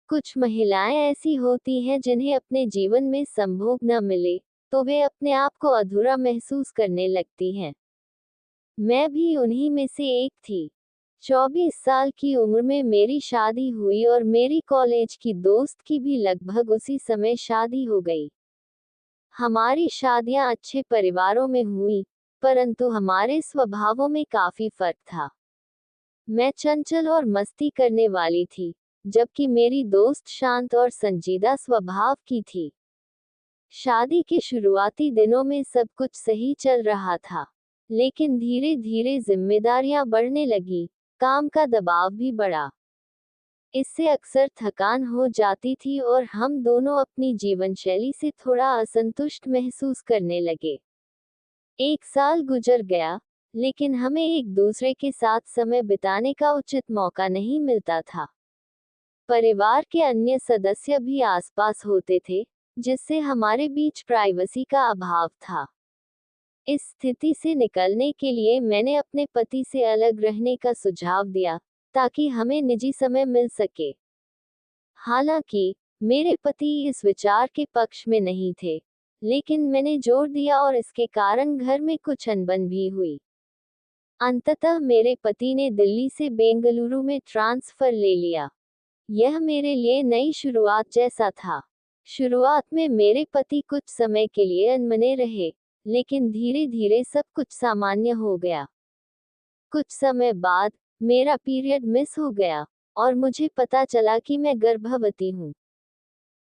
कुछ महिलाएं ऐसी होती हैं जिन्हें अपने जीवन में संभोग न मिले तो वे अपने आप को अधूरा महसूस करने लगती हैं। मैं भी उन्हीं में से एक थी। 24 साल की उम्र में मेरी शादी हुई और मेरी कॉलेज की दोस्त की भी लगभग उसी समय शादी हो गई। हमारी शादियां अच्छे परिवारों में हुई, परंतु हमारे स्वभावों में काफी फर्क था। मैं चंचल और मस्ती करने वाली थी, जबकि मेरी दोस्त शांत और संजीदा स्वभाव की थी। शादी के शुरुआती दिनों में सब कुछ सही चल रहा था, लेकिन धीरे धीरे जिम्मेदारियां बढ़ने लगी, काम का दबाव भी बढ़ा। इससे अक्सर थकान हो जाती थी और हम दोनों अपनी जीवनशैली से थोड़ा असंतुष्ट महसूस करने लगे। 1 साल गुजर गया, लेकिन हमें एक दूसरे के साथ समय बिताने का उचित मौका नहीं मिलता था। परिवार के अन्य सदस्य भी आसपास होते थे, जिससे हमारे बीच प्राइवेसी का अभाव था। इस स्थिति से निकलने के लिए मैंने अपने पति से अलग रहने का सुझाव दिया, ताकि हमें निजी समय मिल सके। हालांकि मेरे पति इस विचार के पक्ष में नहीं थे, लेकिन मैंने जोर दिया और इसके कारण घर में कुछ अनबन भी हुई। अंततः मेरे पति ने दिल्ली से बेंगलुरु में ट्रांसफर ले लिया। यह मेरे लिए नई शुरुआत जैसा था। शुरुआत में मेरे पति कुछ समय के लिए अनमने रहे, लेकिन धीरे धीरे सब कुछ सामान्य हो गया। कुछ समय बाद मेरा पीरियड मिस हो गया और मुझे पता चला कि मैं गर्भवती हूँ।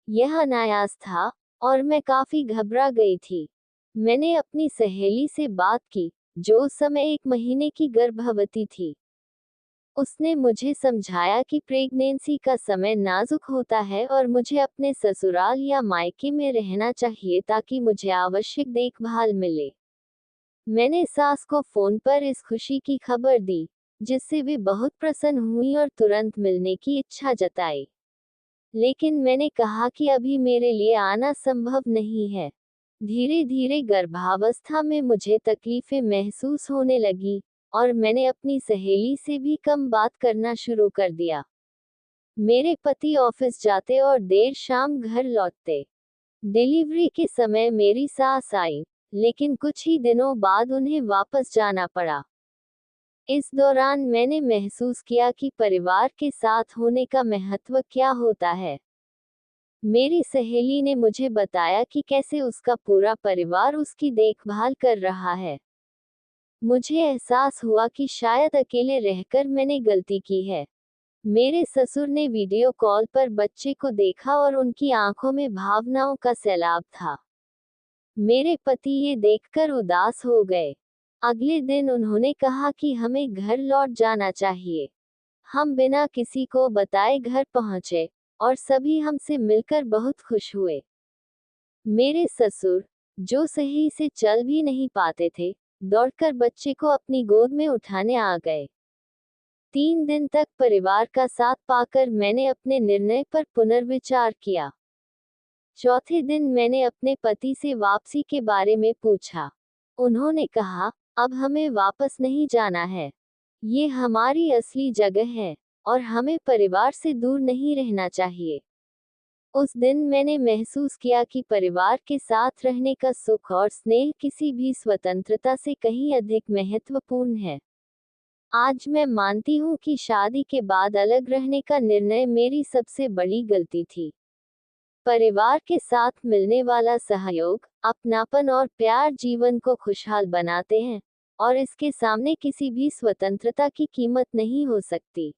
यह अनायास था और मैं काफी घबरा गई थी। मैंने अपनी सहेली से बात की, जो उस समय 1 महीने की गर्भवती थी। उसने मुझे समझाया कि प्रेगनेंसी का समय नाजुक होता है और मुझे अपने ससुराल या मायके में रहना चाहिए ताकि मुझे आवश्यक देखभाल मिले। मैंने सास को फोन पर इस खुशी की खबर दी, जिससे वे बहुत प्रसन्न हुई और तुरंत मिलने की इच्छा जताई। लेकिन मैंने कहा कि अभी मेरे लिए आना संभव नहीं है। धीरे धीरे गर्भावस्था में मुझे तकलीफें महसूस होने लगी और मैंने अपनी सहेली से भी कम बात करना शुरू कर दिया। मेरे पति ऑफिस जाते और देर शाम घर लौटते। डिलीवरी के समय मेरी सास आई, लेकिन कुछ ही दिनों बाद उन्हें वापस जाना पड़ा। इस दौरान मैंने महसूस किया कि परिवार के साथ होने का महत्व क्या होता है। मेरी सहेली ने मुझे बताया कि कैसे उसका पूरा परिवार उसकी देखभाल कर रहा है। मुझे एहसास हुआ कि शायद अकेले रहकर मैंने गलती की है। मेरे ससुर ने वीडियो कॉल पर बच्चे को देखा और उनकी आंखों में भावनाओं का सैलाब था। मेरे पति ये देखकर उदास हो गए। अगले दिन उन्होंने कहा कि हमें घर लौट जाना चाहिए। हम बिना किसी को बताए घर पहुंचे और सभी हमसे मिलकर बहुत खुश हुए। मेरे ससुर, जो सही से चल भी नहीं पाते थे, दौड़कर बच्चे को अपनी गोद में उठाने आ गए। 3 दिन तक परिवार का साथ पाकर मैंने अपने निर्णय पर पुनर्विचार किया। चौथे दिन मैंने अपने पति से वापसी के बारे में पूछा। उन्होंने कहा, अब हमें वापस नहीं जाना है। ये हमारी असली जगह है और हमें परिवार से दूर नहीं रहना चाहिए। उस दिन मैंने महसूस किया कि परिवार के साथ रहने का सुख और स्नेह किसी भी स्वतंत्रता से कहीं अधिक महत्वपूर्ण है। आज मैं मानती हूँ कि शादी के बाद अलग रहने का निर्णय मेरी सबसे बड़ी गलती थी। परिवार के साथ मिलने वाला सहयोग, अपनापन और प्यार जीवन को खुशहाल बनाते हैं, और इसके सामने किसी भी स्वतंत्रता की कीमत नहीं हो सकती।